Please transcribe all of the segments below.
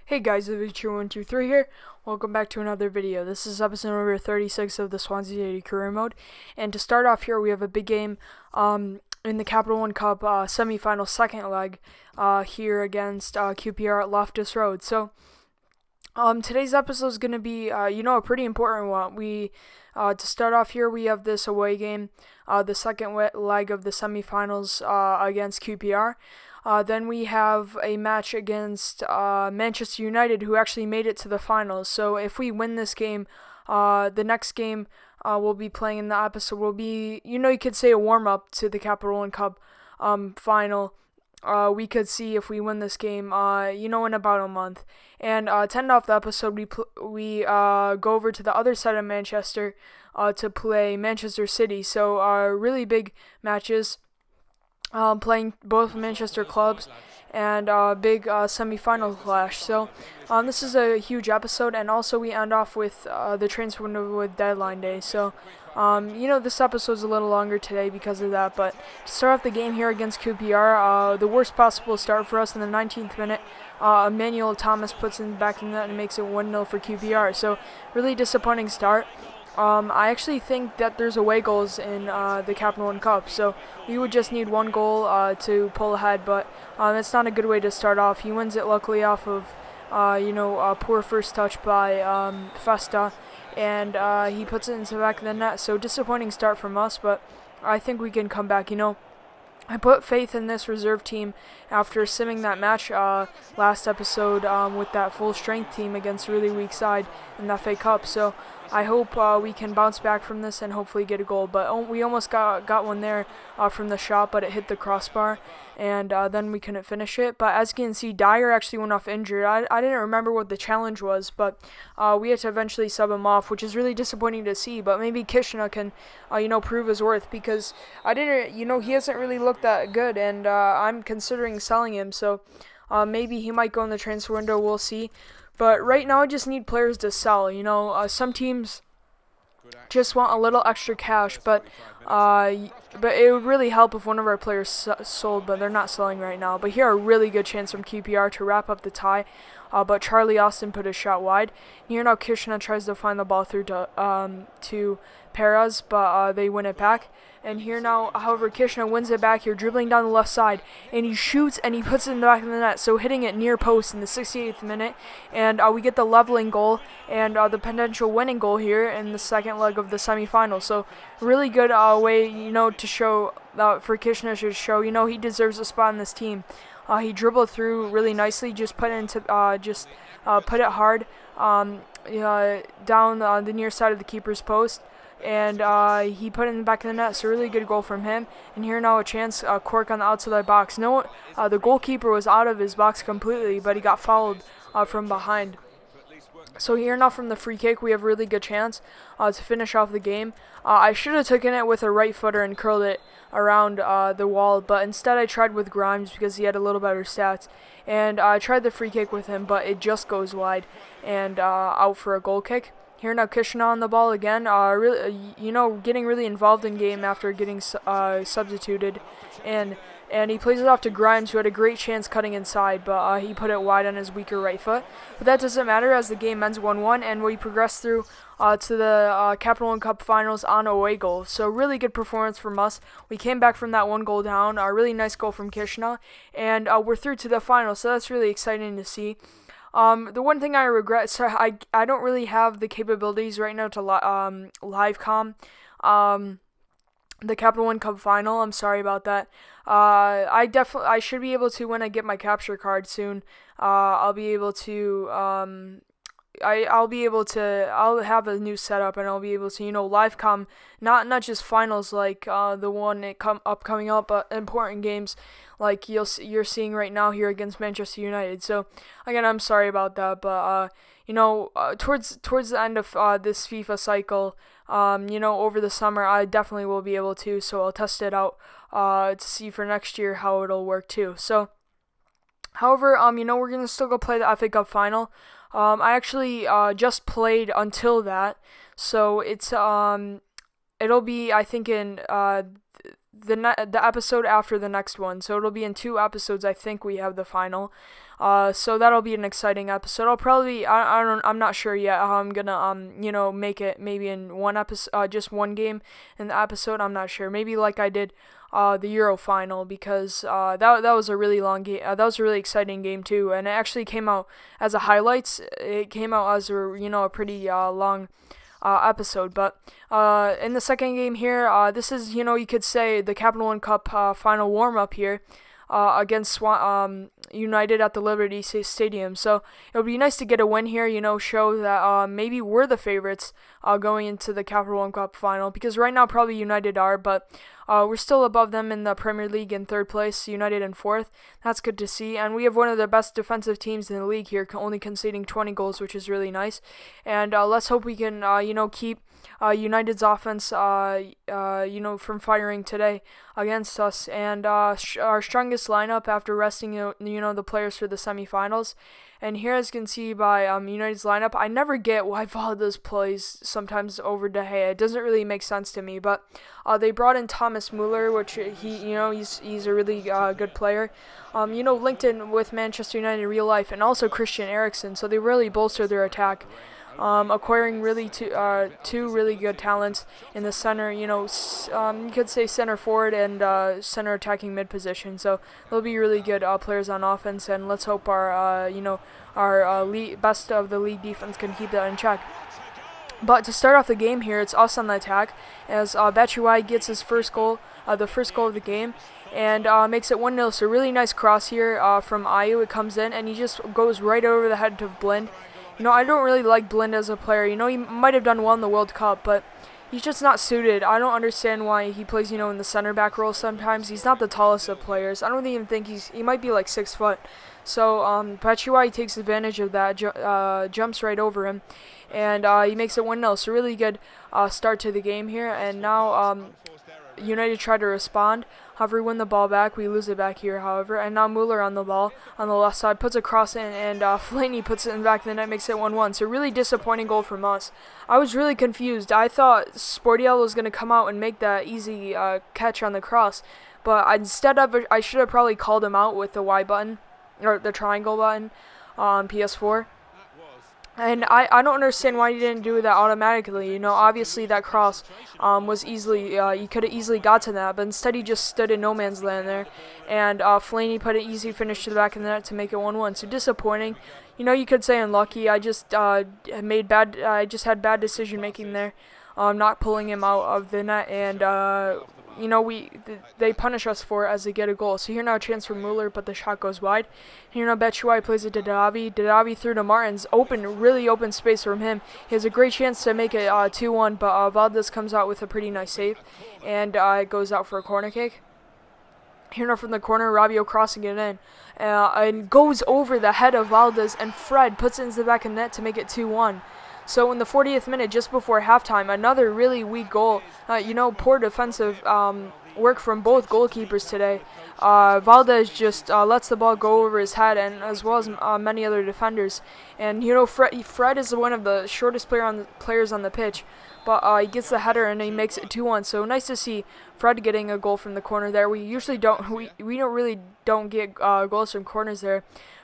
Hey guys, Fixtures123 here. Welcome back to another video. This is episode number 36 of the Swansea City Career Mode. And to start off here, we have a big game in the Capital One Cup semi-final second leg here against QPR at Loftus Road. So today's episode is going to be, a pretty important one. To start off here, we have this away game, the second leg of the semi-finals against QPR. Then we have a match against Manchester United, who actually made it to the finals. So if we win this game, the next game we'll be playing in the episode will be, you could say a warm-up to the Capital One Cup final. We could see if we win this game, in about a month. And to end off the episode, we go over to the other side of Manchester to play Manchester City. So really big matches. Playing both Manchester clubs and big semi-final clash. So this is a huge episode, and also we end off with the transfer window with deadline day. So this episode's a little longer today because of that. But to start off the game here against QPR, the worst possible start for us in the 19th minute. Emmanuel Thomas puts in the back of the net and makes it 1-0 for QPR. So really disappointing start. I actually think that there's away goals in the Capital One Cup, so we would just need one goal to pull ahead, but it's not a good way to start off. He wins it luckily off of, a poor first touch by Festa, and he puts it into the back of the net, so disappointing start from us, but I think we can come back. I put faith in this reserve team after simming that match last episode with that full strength team against a really weak side in the FA Cup. So I hope we can bounce back from this and hopefully get a goal. But we almost got one there from the shot, but it hit the crossbar, and then we couldn't finish it. But as you can see, Dyer actually went off injured. I didn't remember what the challenge was, but we had to eventually sub him off, which is really disappointing to see. But maybe Kishna can, prove his worth, because he hasn't really looked that good, and I'm considering selling him. So maybe he might go in the transfer window. We'll see. But right now, I just need players to sell. Some teams just want a little extra cash, but it would really help if one of our players sold, but they're not selling right now. But here, a really good chance from QPR to wrap up the tie, but Charlie Austin put his shot wide. Here now, Kishna tries to find the ball through to Perez, but they win it back. And here now, however, Kishna wins it back here, dribbling down the left side, and he shoots and he puts it in the back of the net, so hitting it near post in the 68th minute, and we get the leveling goal and the potential winning goal here in the second leg of the semifinal. So really good way, to show for Kishna to show, he deserves a spot in this team. He dribbled through really nicely, just put it into put it hard down the near side of the keeper's post. And he put it in the back of the net, so really good goal from him. And here now a chance, Cork on the outside of the box. The goalkeeper was out of his box completely, but he got fouled from behind. So here now from the free kick, we have a really good chance to finish off the game. I should have taken it with a right footer and curled it around the wall, but instead I tried with Grimes because he had a little better stats. And I tried the free kick with him, but it just goes wide and out for a goal kick. Here now Kishna on the ball again, getting really involved in game after getting substituted, and he plays it off to Grimes, who had a great chance cutting inside, but he put it wide on his weaker right foot. But that doesn't matter, as the game ends 1-1, and we progress through to the Capital One Cup finals on away goals. So really good performance from us. We came back from that one goal down, a really nice goal from Kishna, and we're through to the final, so that's really exciting to see. The one thing I regret, so I don't really have the capabilities right now to live com the Capital One Cup final. I'm sorry about that. I should be able to when I get my capture card soon. I'll be able to I'll have a new setup, and I'll be able to live com not just finals like the one upcoming up, but important games like you're seeing right now here against Manchester United. So again, I'm sorry about that, but towards the end of this FIFA cycle, over the summer, I definitely will be able to. So I'll test it out to see for next year how it'll work too. So, however, we're gonna still go play the FA Cup final. I actually just played until that, so it's it'll be, I think, in the episode after the next one. So it'll be in 2 episodes. I think we have the final. So that'll be an exciting episode. I'll probably I'm not sure yet how I'm gonna make it maybe in one episode, just one game in the episode. I'm not sure. Maybe like I did the Euro final, because that was a really long game. That was a really exciting game too, and it actually came out as a highlights. It came out as a pretty long episode. But in the second game here, this is you could say the Capital One Cup final warm up here against United at the Liberty Stadium. So it would be nice to get a win here, show that maybe we're the favorites going into the Capital One Cup final, because right now probably United are, but we're still above them in the Premier League in 3rd place, United in 4th. That's good to see, and we have one of the best defensive teams in the league here, only conceding 20 goals, which is really nice. And let's hope we can keep United's offense from firing today against us. And our strongest lineup after resting the players for the semifinals. And here, as you can see by United's lineup, I never get why Valdez plays sometimes over De Gea. It doesn't really make sense to me. But they brought in Thomas Müller, which he's a really good player. Linked in with Manchester United in real life, and also Christian Eriksen. So they really bolster their attack. Acquiring really two really good talents in the center, you could say center forward and center attacking mid position. So they'll be really good players on offense, and let's hope our best of the league defense can keep that in check. But to start off the game here, it's us on the attack, as Batshuayi gets his first goal, the first goal of the game, and makes it 1-0. So really nice cross here from Ayew. It comes in, and he just goes right over the head of Blind. I don't really like Blind as a player. He might have done well in the World Cup, but he's just not suited. I don't understand why he plays, in the center back role sometimes. He's not the tallest of players. I don't even think he might be like 6 foot. So Batshuayi takes advantage of that, jumps right over him, and he makes it 1-0. So really good start to the game here. And now United try to respond. However, we win the ball back. We lose it back here, however. And now Müller on the ball on the left side, puts a cross in, and Fellaini puts it in the back of the net, makes it 1-1. So really disappointing goal from us. I was really confused. I thought Sportiello was going to come out and make that easy catch on the cross. But instead of I should have probably called him out with the Y button, or the triangle button on PS4. And I don't understand why he didn't do that automatically. Obviously that cross was easily, you could have easily got to that, but instead he just stood in no man's land there. And Fellaini put an easy finish to the back of the net to make it 1-1. So disappointing. You could say unlucky. I just had bad decision making there, not pulling him out of the net, and they punish us for it as they get a goal. So here now a chance for Müller, but the shot goes wide. Here now Batshuayi plays it to Didavi. Didavi through to Martins. Really open space from him. He has a great chance to make it 2-1, but Valdez comes out with a pretty nice save, and it goes out for a corner kick. Here now from the corner, Rabiot crossing it in, and goes over the head of Valdez, and Fred puts it into the back of the net to make it 2-1. So in the 40th minute, just before halftime, another really weak goal. Poor defensive work from both goalkeepers today. Valdez just lets the ball go over his head, and as well as many other defenders. And Fred is one of the shortest players on the pitch, but he gets the header and he makes it 2-1. So nice to see Fred getting a goal from the corner there. We usually don't get goals from corners there.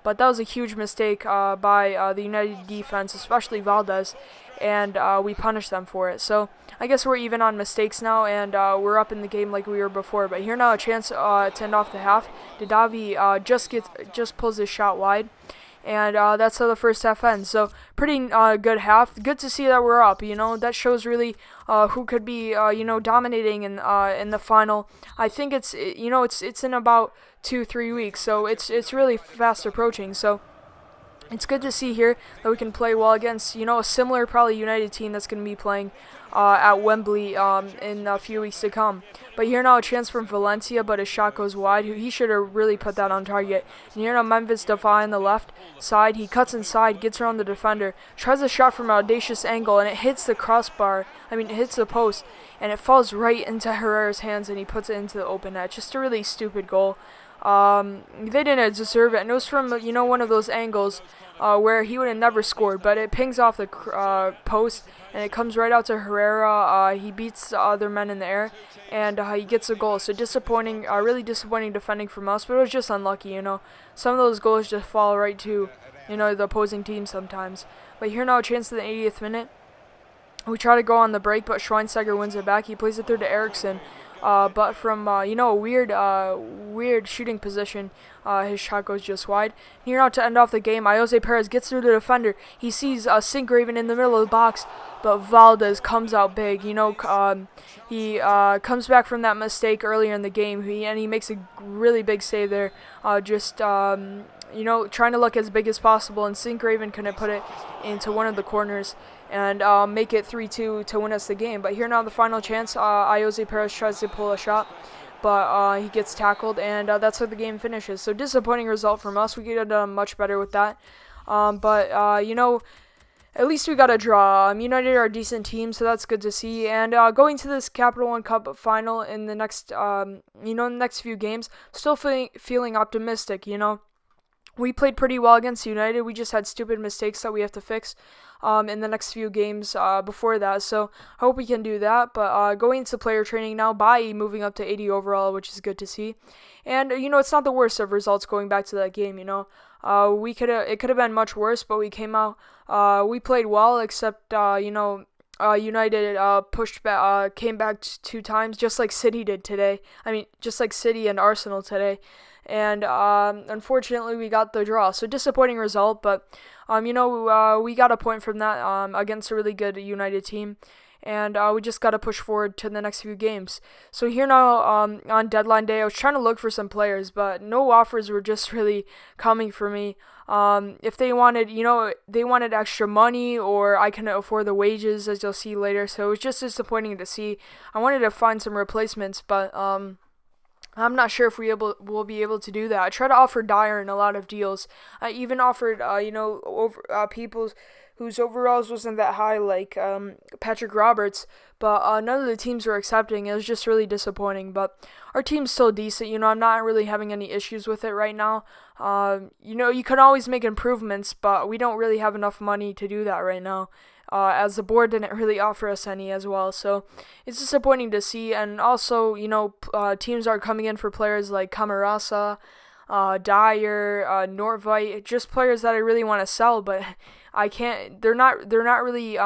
But that was a huge mistake by the United defense, especially Valdez, and we punished them for it. So I guess we're even on mistakes now, and we're up in the game like we were before. But here now a chance to end off the half. Didavi just pulls his shot wide, and that's how the first half ends. So pretty good half. Good to see that we're up. That shows really who could be dominating in the final. I think it's in about 2-3 weeks, so it's really fast approaching. So it's good to see here that we can play well against a similar probably United team that's going to be playing at Wembley in a few weeks to come. But here now a chance from Valencia, but his shot goes wide. He should have really put that on target. And here now Memphis Depay on the left side. He cuts inside, gets around the defender, tries a shot from an audacious angle, and it hits the crossbar. It hits the post, and it falls right into Herrera's hands, and he puts it into the open net. Just a really stupid goal. They didn't deserve it, and it was from one of those angles where he would have never scored, but it pings off the post and it comes right out to Herrera. He beats the other men in the air, and he gets a goal. So disappointing, really disappointing defending from us, but it was just unlucky. Some of those goals just fall right to the opposing team sometimes. But here now, a chance in the 80th minute. We try to go on the break, but Schweinsteiger wins it back. He plays it through to Eriksson. But from a weird shooting position, his shot goes just wide. Here now to end off the game, Jose Perez gets through the defender. He sees Sinkgraven in the middle of the box, but Valdez comes out big. He comes back from that mistake earlier in the game, and he makes a really big save there. Trying to look as big as possible, and Sinkgraven couldn't put it into one of the corners and make it 3-2 to win us the game. But here now the final chance, Jose Perez tries to pull a shot, but he gets tackled, and that's how the game finishes. So disappointing result from us. We could have done much better with that. At least we got a draw. United are a decent team, so that's good to see. And going to this Capital One Cup final in the next, next few games, still feeling optimistic. We played pretty well against United. We just had stupid mistakes that we have to fix in the next few games before that. So I hope we can do that. But going into player training now, by moving up to 80 overall, which is good to see. And it's not the worst of results going back to that game. It could have been much worse, but we came out. We played well, except United pushed back, came back 2 times, just like City did today. Just like City and Arsenal today. And unfortunately, we got the draw. So disappointing result, but we got a point from that against a really good United team, and we just got to push forward to the next few games. So here now on deadline day, I was trying to look for some players, but no offers were just really coming for me. If they wanted, they wanted extra money, or I couldn't afford the wages, as you'll see later. So it was just disappointing to see. I wanted to find some replacements, but I'm not sure if we'll be able to do that. I tried to offer Dyer in a lot of deals. I even offered, people whose overalls wasn't that high, like Patrick Roberts, but none of the teams were accepting. It was just really disappointing. But our team's still decent. I'm not really having any issues with it right now. You can always make improvements, but we don't really have enough money to do that right now. As the board didn't really offer us any as well. So it's disappointing to see. And also, teams are coming in for players like Camarasa, Dyer, Nortvite, just players that I really want to sell, but I can't. They're not really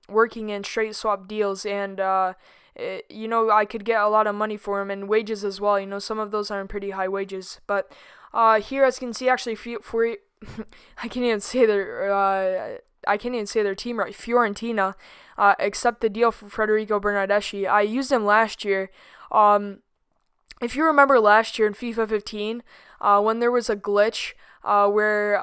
working in straight swap deals, and I could get a lot of money for them, and wages as well. Some of those aren't pretty high wages. But here, as you can see, actually, I can't even say their team right. Fiorentina accept the deal for Federico Bernardeschi. I used him last year. If you remember last year in FIFA 15, when there was a glitch where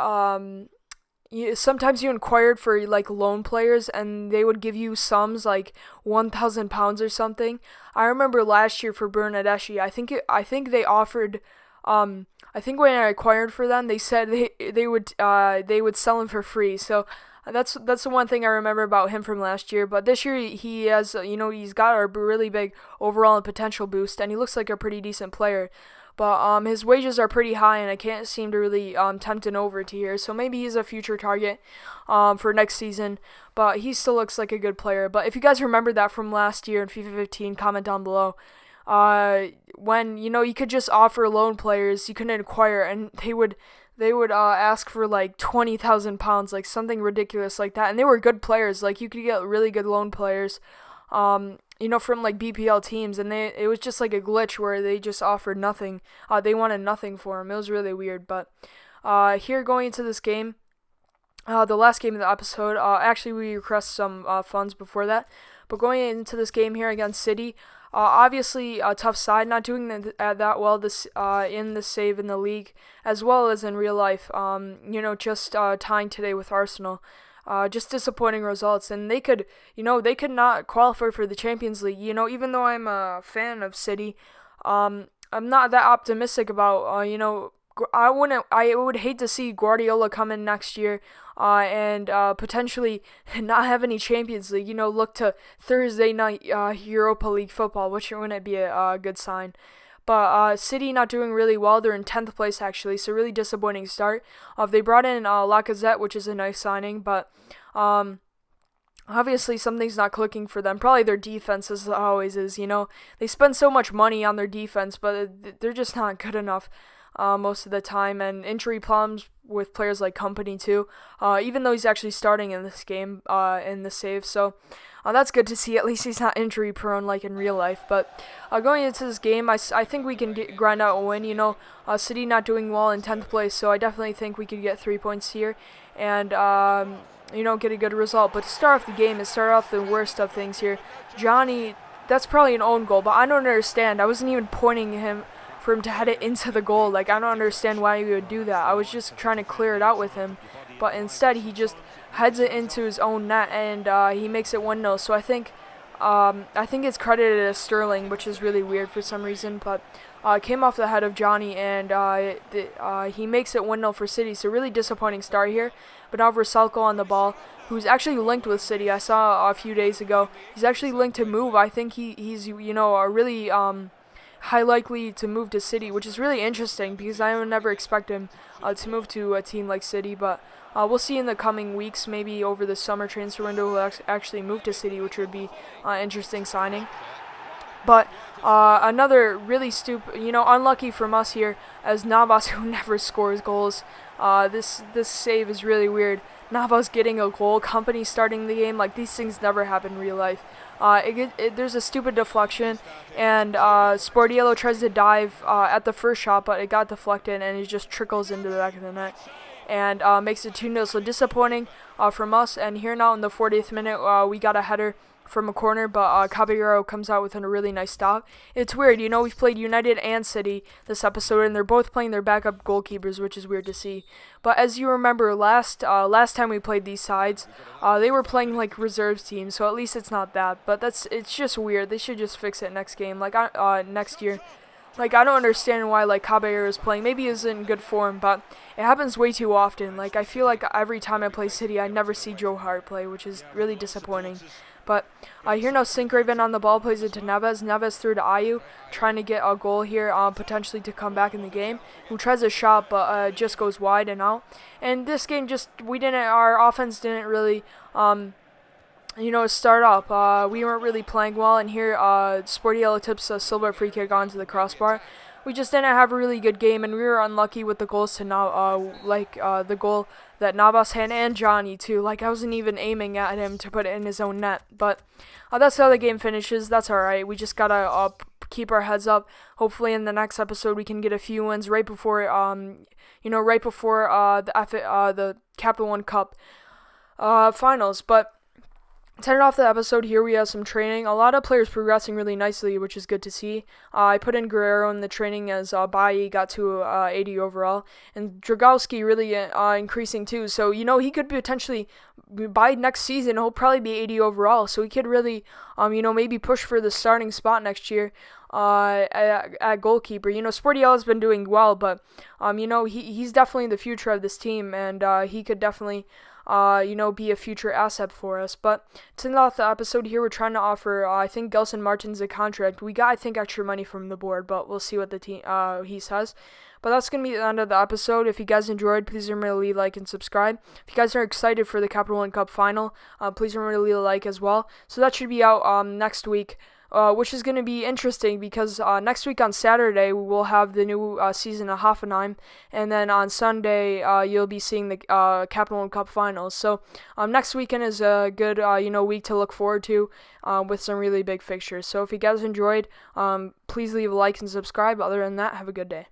sometimes you inquired for like loan players and they would give you sums like £1,000 or something. I remember last year for Bernardeschi, I think they offered. I think when I acquired for them, they said they would sell him for free. So that's the one thing I remember about him from last year. But this year he has he's got a really big overall and potential boost, and he looks like a pretty decent player. But his wages are pretty high, and I can't seem to really tempt him over to here. So maybe he's a future target for next season. But he still looks like a good player. But if you guys remember that from last year in FIFA 15, comment down below. When you could just offer loan players, you couldn't acquire, and they would ask for like £20,000, like something ridiculous like that. And they were good players. Like you could get really good loan players. From like BPL teams, and it was just like a glitch where they just offered nothing. They wanted nothing for him. It was really weird. But here going into this game, the last game of the episode, actually we requested some funds before that. But going into this game here against City, obviously a tough side, not doing that well this in the save in the league as well as in real life. Just tying today with Arsenal. Just disappointing results, and they could not qualify for the Champions League. Even though I'm a fan of City, I'm not that optimistic about. I would hate to see Guardiola come in next year, and potentially not have any Champions League. Look to Thursday night Europa League football, which wouldn't be a good sign. But City not doing really well. They're in 10th place actually, so really disappointing start. They brought in Lacazette, which is a nice signing, but obviously something's not clicking for them. Probably their defense, as it always is. They spend so much money on their defense, but they're just not good enough most of the time. And injury problems with players like Company too. Even though he's actually starting in this game in the save, so. That's good to see. At least he's not injury prone like in real life. But going into this game, I think we can grind out a win. City not doing well in 10th place, so I definitely think we could get 3 points here and get a good result. But to start off the game and start off the worst of things here, Johnny, that's probably an own goal, but I don't understand. I wasn't even pointing him for him to head it into the goal. Like, I don't understand why he would do that. I was just trying to clear it out with him, but instead he just heads it into his own net, and he makes it 1-0. So I think it's credited as Sterling, which is really weird for some reason, but came off the head of Johnny, and he makes it 1-0 for City. So really disappointing start here. But now Versalco on the ball, who's actually linked with City. I saw a few days ago he's actually linked to move. I think he's a really high likely to move to City, which is really interesting because I would never expect him to move to a team like City, but we'll see in the coming weeks. Maybe over the summer transfer window will actually move to City, which would be interesting signing. But another really unlucky from us here, as Navas, who never scores goals. This save is really weird. Navas getting a goal, Company starting the game. Like, these things never happen in real life. There's a stupid deflection, and Sportiello tries to dive at the first shot, but it got deflected, and it just trickles into the back of the net, and makes it 2-0. So disappointing from us. And here now in the 40th minute, we got a header from a corner, but Caballero comes out with a really nice stop. It's weird, we've played United and City this episode, and they're both playing their backup goalkeepers, which is weird to see. But as you remember, last time we played these sides, they were playing like reserves teams, so at least it's not that. But it's just weird. They should just fix it next game, next year. Like, I don't understand why, Caballero is playing. Maybe he's in good form, but it happens way too often. Like, I feel like every time I play City, I never see Joe Hart play, which is really disappointing. But here now, Sincraven on the ball, plays it to Neves. Neves through to Ayew, trying to get a goal here, potentially to come back in the game. Who tries a shot, but just goes wide and out. And this game our offense didn't really, start up. We weren't really playing well, and here Sportiello tips a Silva free kick onto the crossbar. We just didn't have a really good game, and we were unlucky with the goals to the goal that Navas had, and Johnny too. Like, I wasn't even aiming at him to put it in his own net. But that's how the game finishes. That's all right. We just gotta keep our heads up. Hopefully, in the next episode, we can get a few wins right before the Capital One Cup finals. But to end off the episode here, we have some training. A lot of players progressing really nicely, which is good to see. I put in Guerrero in the training as Bailly got to 80 overall. And Dragowski really increasing too. So, he could potentially, by next season, he'll probably be 80 overall. So he could really, maybe push for the starting spot next year at goalkeeper. Sportiello's been doing well, but, he's definitely the future of this team. And he could definitely be a future asset for us. But to end off the episode here, we're trying to offer, I think, Gelson Martins a contract. We got, I think, extra money from the board, but we'll see what the team he says. But that's going to be the end of the episode. If you guys enjoyed, please remember to leave a like and subscribe. If you guys are excited for the Capital One Cup final, please remember to leave a like as well. So that should be out next week. Which is going to be interesting because next week on Saturday we will have the new season of Hoffenheim, and then on Sunday you'll be seeing the Capital One Cup finals. So next weekend is a good week to look forward to with some really big fixtures. So if you guys enjoyed, please leave a like and subscribe. Other than that, have a good day.